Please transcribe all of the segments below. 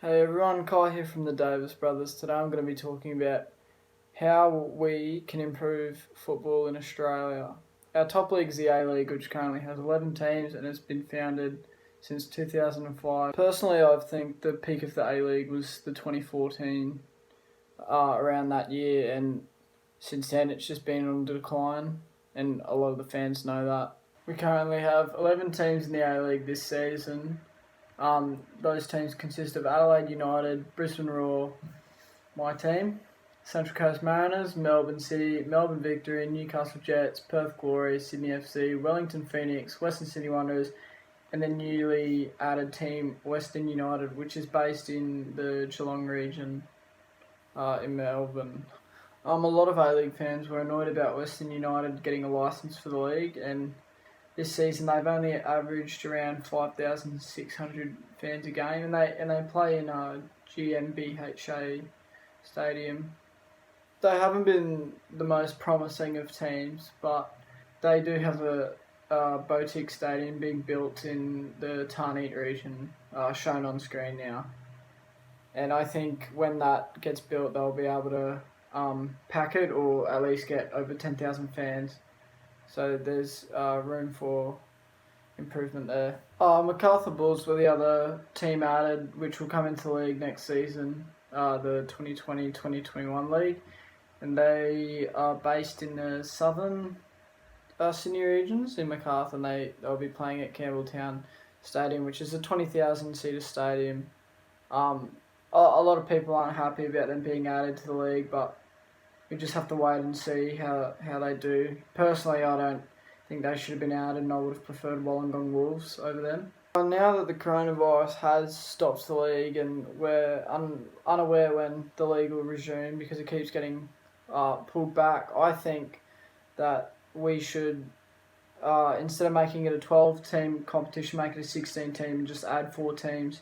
Hey everyone, Kai here from the Davis Brothers. Today I'm going to be talking about how we can improve football in Australia. Our top league is the A-League, which currently has 11 teams and has been founded since 2005. Personally, I think the peak of the A-League was the 2014, around that year, and since then it's just been on decline, and a lot of the fans know that. We currently have 11 teams in the A-League this season. Those teams consist of Adelaide United, Brisbane Roar, my team, Central Coast Mariners, Melbourne City, Melbourne Victory, Newcastle Jets, Perth Glory, Sydney FC, Wellington Phoenix, Western Sydney Wanderers, and the newly added team Western United, which is based in the Geelong region in Melbourne. A lot of A-League fans were annoyed about Western United getting a licence for the league, and this season they've only averaged around 5,600 fans a game, and they play in GmbHA Stadium. They haven't been the most promising of teams, but they do have a boutique stadium being built in the Tarneit region, shown on screen now. And I think when that gets built, they'll be able to pack it, or at least get over 10,000 fans. So there's room for improvement there. MacArthur Bulls were the other team added, which will come into the league next season, the 2020-2021 league. And they are based in the southern Sydney regions in MacArthur, and they'll be playing at Campbelltown Stadium, which is a 20,000-seater stadium. A lot of people aren't happy about them being added to the league, but we just have to wait and see how they do. Personally, I don't think they should have been added, and I would have preferred Wollongong Wolves over them. Now that the coronavirus has stopped the league, and we're unaware when the league will resume because it keeps getting pulled back, I think that we should, instead of making it a 12-team competition, make it a 16-team and just add 4 teams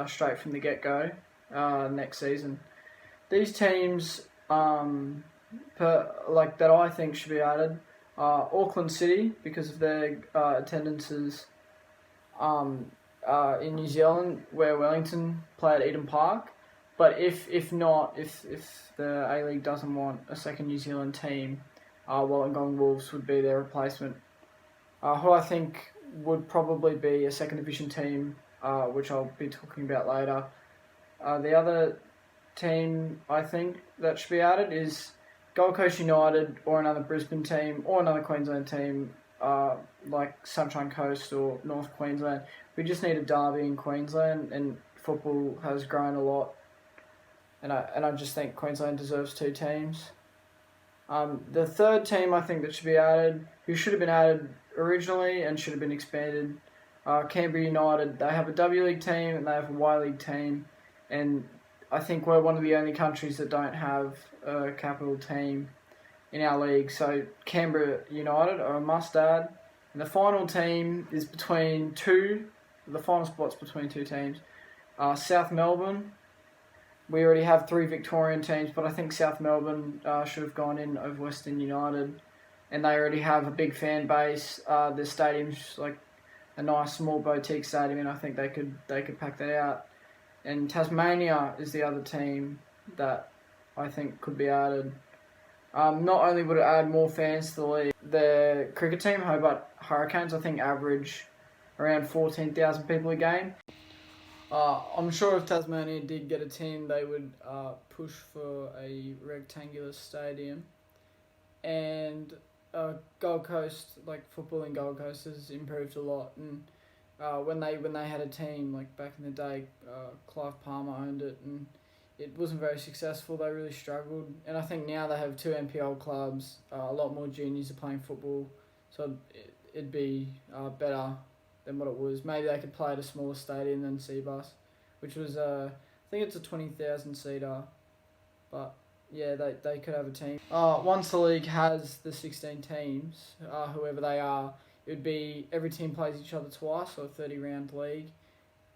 straight from the get-go next season. These teams that I think should be added, Auckland City, because of their attendances in New Zealand, where Wellington play at Eden Park. But if the A-League doesn't want a second New Zealand team, Wollongong Wolves would be their replacement, who I think would probably be a second division team, which I'll be talking about later. The other team I think that should be added is Gold Coast United, or another Brisbane team, or another Queensland team, like Sunshine Coast or North Queensland. We just need a derby in Queensland, and football has grown a lot, and I just think Queensland deserves 2 teams. The third team I think that should be added, who should have been added originally and should have been expanded, Canberra United. They have a W League team and they have a Y League team, and I think we're one of the only countries that don't have a capital team in our league. So Canberra United are a must-add. And the final team is between the final spot's between 2 teams. South Melbourne. We already have 3 Victorian teams, but I think South Melbourne should have gone in over Western United. And they already have a big fan base. The stadium's like a nice small boutique stadium, and I think they could pack that out. And Tasmania is the other team that I think could be added. Not only would it add more fans to the league, the cricket team, Hobart Hurricanes, I think average around 14,000 people a game. I'm sure if Tasmania did get a team, they would push for a rectangular stadium. And Gold Coast, like football in Gold Coast, has improved a lot. And when they had a team, like back in the day, Clive Palmer owned it, and it wasn't very successful. They really struggled, and I think now they have 2 NPL clubs. A lot more juniors are playing football, so it'd be better than what it was. Maybe they could play at a smaller stadium than Seabus, which was I think it's a 20,000 seater, but yeah, they could have a team. Once the league has the 16 teams, whoever they are, it would be every team plays each other twice, so a 30-round league.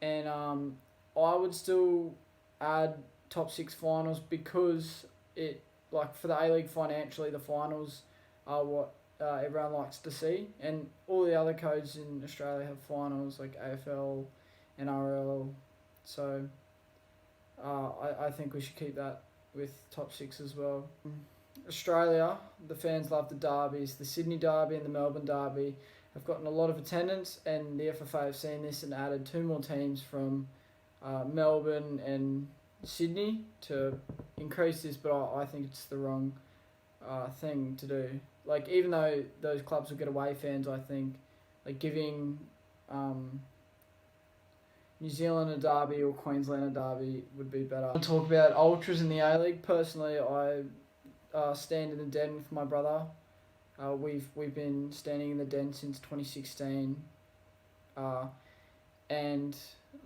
And I would still add top 6 finals, because it, like, for the A-League financially, the finals are what everyone likes to see. And all the other codes in Australia have finals, like AFL, NRL. So I think we should keep that with top 6 as well. Australia, the fans love the derbies. The Sydney Derby and the Melbourne Derby have gotten a lot of attendance, and the FFA have seen this and added 2 more teams from Melbourne and Sydney to increase this, but I think it's the wrong thing to do. Like, even though those clubs will get away fans, I think like giving New Zealand a derby or Queensland a derby would be better. I'll talk about ultras in the A-League. Personally, I stand in the den with my brother. We've been standing in the den since 2016, and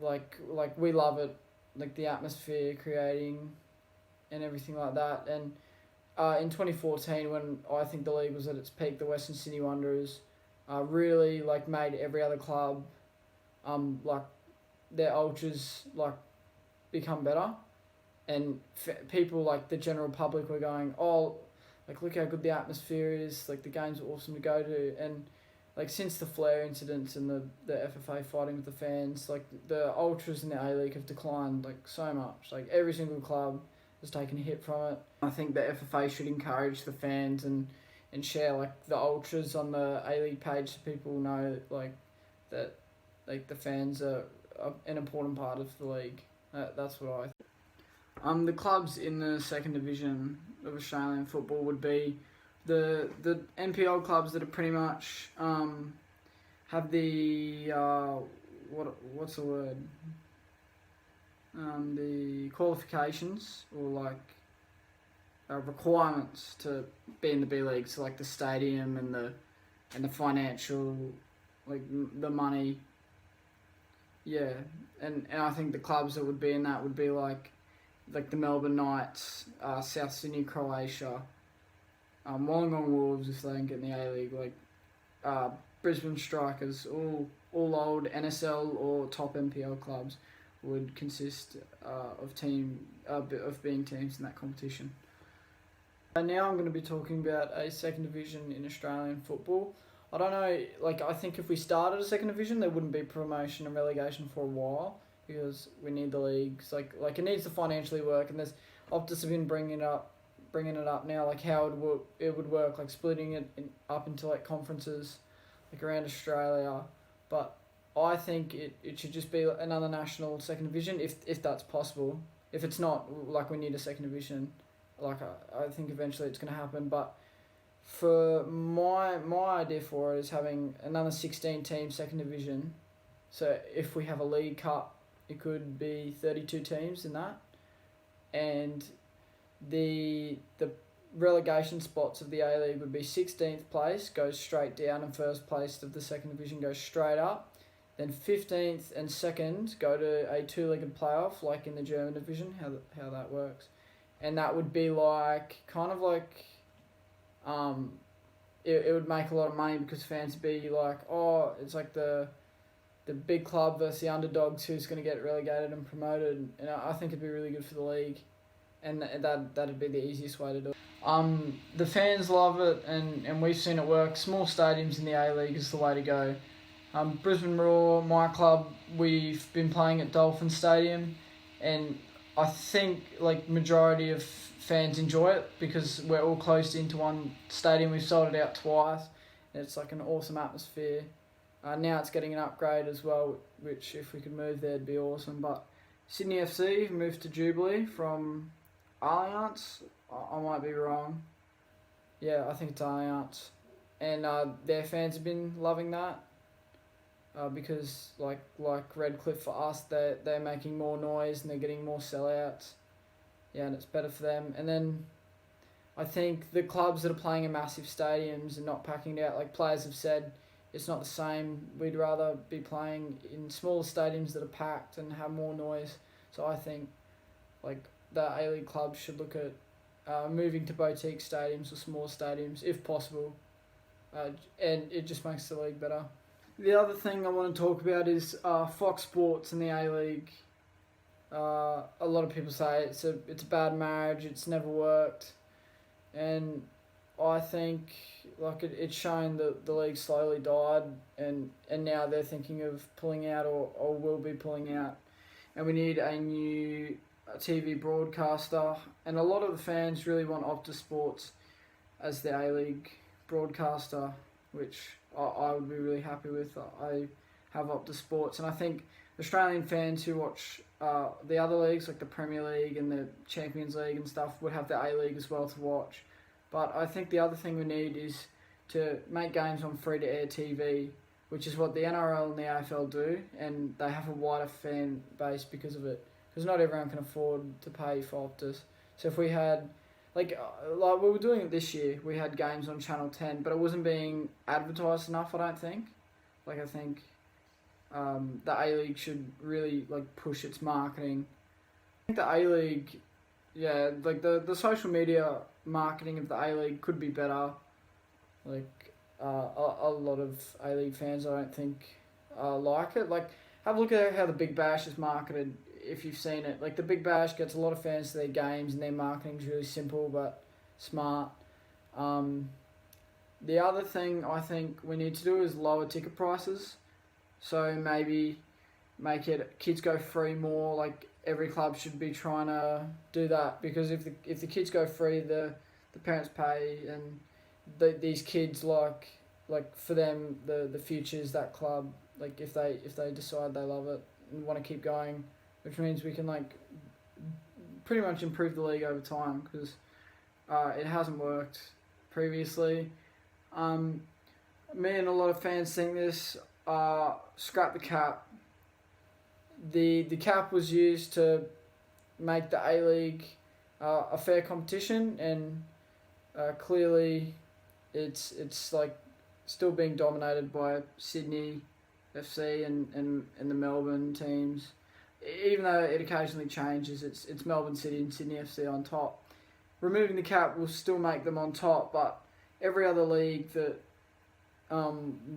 like we love it, like the atmosphere creating, and everything like that. And in 2014, when I think the league was at its peak, the Western Sydney Wanderers really like made every other club like their ultras like become better, and people like the general public were going, oh, like look how good the atmosphere is, like the games are awesome to go to. And like since the flare incidents and the FFA fighting with the fans, like the ultras in the A-League have declined like so much. Like every single club has taken a hit from it. I think the FFA should encourage the fans and share like the ultras on the A-League page so people know like that like the fans are an important part of the league. That's what I think. The clubs in the second division of Australian football would be the NPL clubs that are pretty much have the what's the word? The qualifications or like requirements to be in the B League, so like the stadium and the financial, like the money. Yeah, and I think the clubs that would be in that would be like the Melbourne Knights, South Sydney Croatia, Wollongong Wolves if they don't get in the A-League, like Brisbane Strikers, all old NSL or top NPL clubs would consist of being teams in that competition. Now I'm going to be talking about a second division in Australian football. I don't know, like I think if we started a second division, there wouldn't be promotion and relegation for a while because we need the leagues. Like it needs to financially work, and there's Optus have been bringing it up now, like how it would work, like splitting it up into like conferences, like around Australia. But I think it should just be another national second division if that's possible. If it's not, like we need a second division, like I think eventually it's going to happen. But for my idea for it is having another 16 team second division. So if we have a League Cup, it could be 32 teams in that, and the relegation spots of the A-League would be 16th place goes straight down and first place of the second division goes straight up. Then 15th and 2nd go to a 2-legged playoff like in the German division, how that works. And that would be like kind of like it would make a lot of money because fans would be like, oh, it's like the big club versus the underdogs who's going to get relegated and promoted. And I think it'd be really good for the league, and that'd be the easiest way to do it. The fans love it, and we've seen it work. Small stadiums in the A-League is the way to go. Brisbane Roar, my club, we've been playing at Dolphin Stadium, and I think like majority of fans enjoy it because we're all close into one stadium. We've sold it out twice, and it's like an awesome atmosphere. Now it's getting an upgrade as well, which if we could move there, it'd be awesome. But Sydney FC moved to Jubilee from Allianz. I might be wrong. Yeah, I think it's Allianz. And their fans have been loving that because like Redcliffe for us, they're making more noise and they're getting more sellouts. Yeah, and it's better for them. And then I think the clubs that are playing in massive stadiums and not packing it out, like players have said, it's not the same. We'd rather be playing in smaller stadiums that are packed and have more noise. So I think like the A-League clubs should look at moving to boutique stadiums or small stadiums if possible, and it just makes the league better. The other thing I want to talk about is Fox Sports and the A-League. A lot of people say it's a bad marriage, it's never worked, and I think like it's shown that the league slowly died, and now they're thinking of pulling out or will be pulling out, and we need a new a TV broadcaster, and a lot of the fans really want Optus Sports as the A-League broadcaster, which I would be really happy with. I have Optus Sports, and I think Australian fans who watch the other leagues, like the Premier League and the Champions League and stuff, would have the A-League as well to watch. But I think the other thing we need is to make games on free-to-air TV, which is what the NRL and the AFL do, and they have a wider fan base because of it. Because not everyone can afford to pay for Optus. So if we had, like we were doing it this year, we had games on Channel 10, but it wasn't being advertised enough, I don't think. Like, I think the A-League should really push its marketing. I think the A-League, the social media marketing of the A-League could be better. A lot of A-League fans, I don't think like it. Have a look at how the Big Bash is marketed, if you've seen it. The Big Bash gets a lot of fans to their games, and their marketing's really simple but smart. The other thing I think we need to do is lower ticket prices. So maybe make it kids go free more. Every club should be trying to do that, because if the kids go free, the parents pay, and these kids for them the future is that club. If they decide they love it and want to keep going, which means we can pretty much improve the league over time, because it hasn't worked previously. Me and a lot of fans think this. Scrap the cap. The cap was used to make the A-League a fair competition, and clearly it's still being dominated by Sydney FC and the Melbourne teams. Even though it occasionally changes, it's Melbourne City and Sydney FC on top. Removing the cap will still make them on top, but every other league that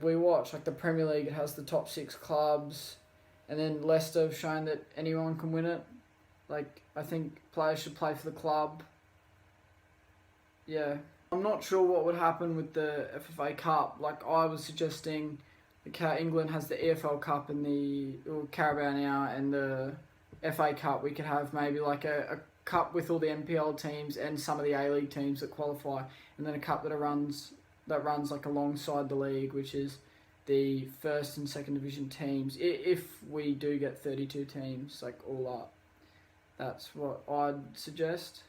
we watch, like the Premier League, it has the top 6 clubs, and then Leicester have shown that anyone can win it. I think players should play for the club. Yeah. I'm not sure what would happen with the FFA Cup. I was suggesting England has the EFL Cup and the Carabao now, and the FA Cup. We could have maybe a cup with all the NPL teams and some of the A-League teams that qualify, and then a cup that runs alongside the league, which is the first and second division teams. If we do get 32 teams all up, that's what I'd suggest.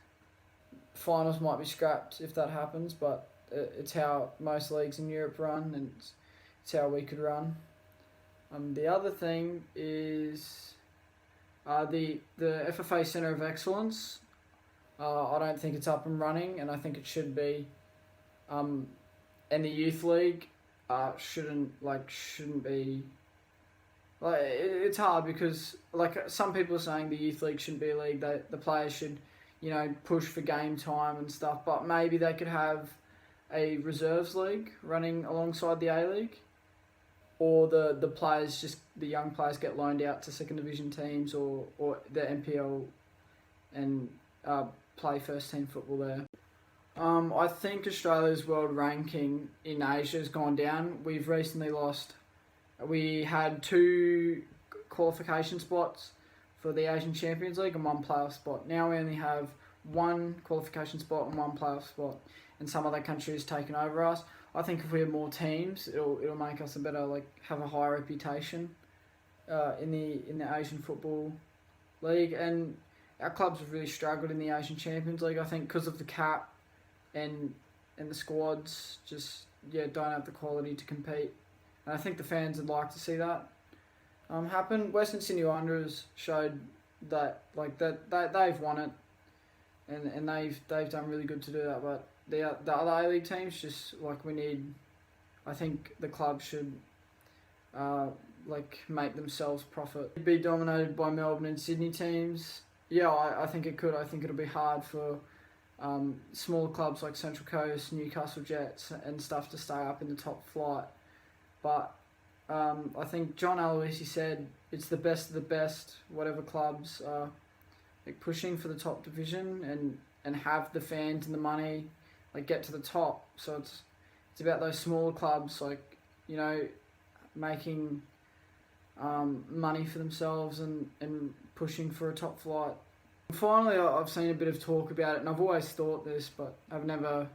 Finals might be scrapped if that happens, but it's how most leagues in Europe run, and it's how we could run. The other thing is the FFA Centre of Excellence. I don't think it's up and running, and I think it should be. And the youth league shouldn't be. It's hard because some people are saying the youth league shouldn't be a league. The players should, push for game time and stuff. But maybe they could have a reserves league running alongside the A-League, or the young players get loaned out to second division teams or the NPL and play first team football there. I think Australia's world ranking in Asia has gone down. We've recently lost. We had 2 qualification spots for the Asian Champions League and 1 playoff spot. Now we only have 1 qualification spot and 1 playoff spot, and some other countries taken over us. I think if we have more teams, it'll make us a better have a higher reputation in the Asian Football League. And our clubs have really struggled in the Asian Champions League, I think, because of the cap. And the squads don't have the quality to compete, and I think the fans would like to see that happen. Western Sydney Wanderers showed that they've won it, and they've done really good to do that. But the other A-League teams we need. I think the club should make themselves profit. It'd be dominated by Melbourne and Sydney teams. Yeah, I think it could. I think it'll be hard for smaller clubs like Central Coast, Newcastle Jets and stuff to stay up in the top flight. But I think John Aloisi said it's the best of the best, whatever clubs are pushing for the top division and have the fans and the money get to the top. So it's about those smaller clubs making money for themselves and pushing for a top flight. Finally, I've seen a bit of talk about it, and I've always thought this, but I've never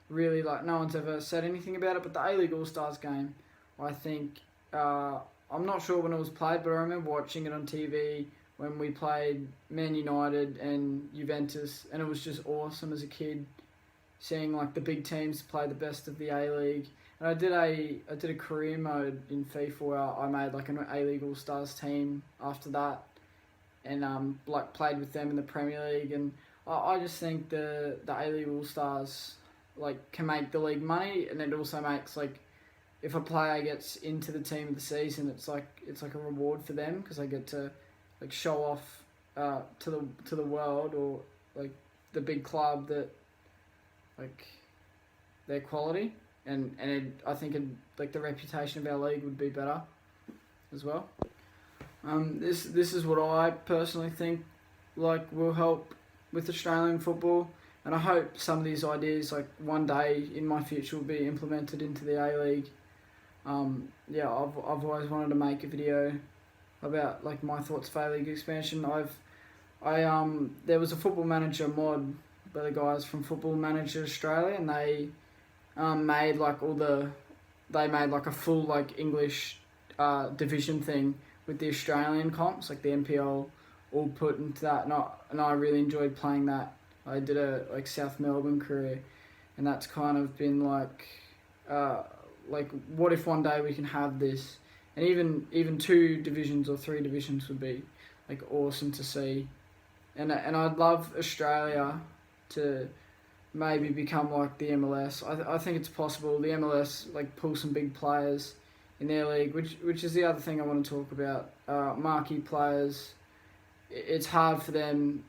really, no one's ever said anything about it. But the ALeague All Stars game, I think, I'm not sure when it was played, but I remember watching it on TV when we played Man United and Juventus, and it was just awesome as a kid, seeing like the big teams play the best of the A-League. And I did a career mode in FIFA where I made like an ALeague All Stars team after that, and like played with them in the Premier League. And I just think the ALeague All Stars like can make the league money, and it also makes like if a player gets into the team of the season, it's like a reward for them because they get to like show off to the world or like the big club that like their quality, and I think like the reputation of our league would be better as well. This is what I personally think like will help with Australian football, and I hope some of these ideas like one day in my future will be implemented into the A-League. Yeah, I've always wanted to make a video about like my thoughts of A-League expansion. There was a Football Manager mod by the guys from Football Manager Australia, and they made like a full like English division thing with the Australian comps, like the NPL, all put into that, and I really enjoyed playing that. I did a like South Melbourne career, and that's kind of been like what if one day we can have this, and even 2 divisions or 3 divisions would be like awesome to see, and I'd love Australia to maybe become like the MLS. I think it's possible. The MLS like pull some big players in their league, which is the other thing I want to talk about. Marquee players, it's hard for them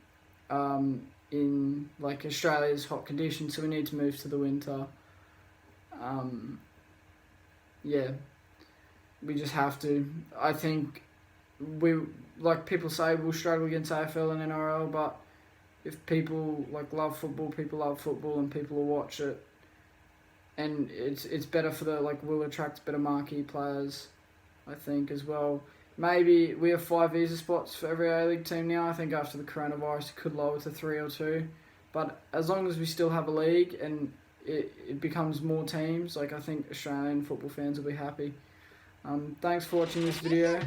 in like Australia's hot conditions, so we need to move to the winter. Yeah, we just have to. I think we, like people say, we'll struggle against AFL and NRL, but if people like love football, people love football, and people will watch it, and it's better for the like will attract better marquee players, I think as well. Maybe we have 5 visa spots for every A-League team now. I think after the coronavirus it could lower to 3 or 2, but as long as we still have a league and it becomes more teams, like I think Australian football fans will be happy. Thanks for watching this video.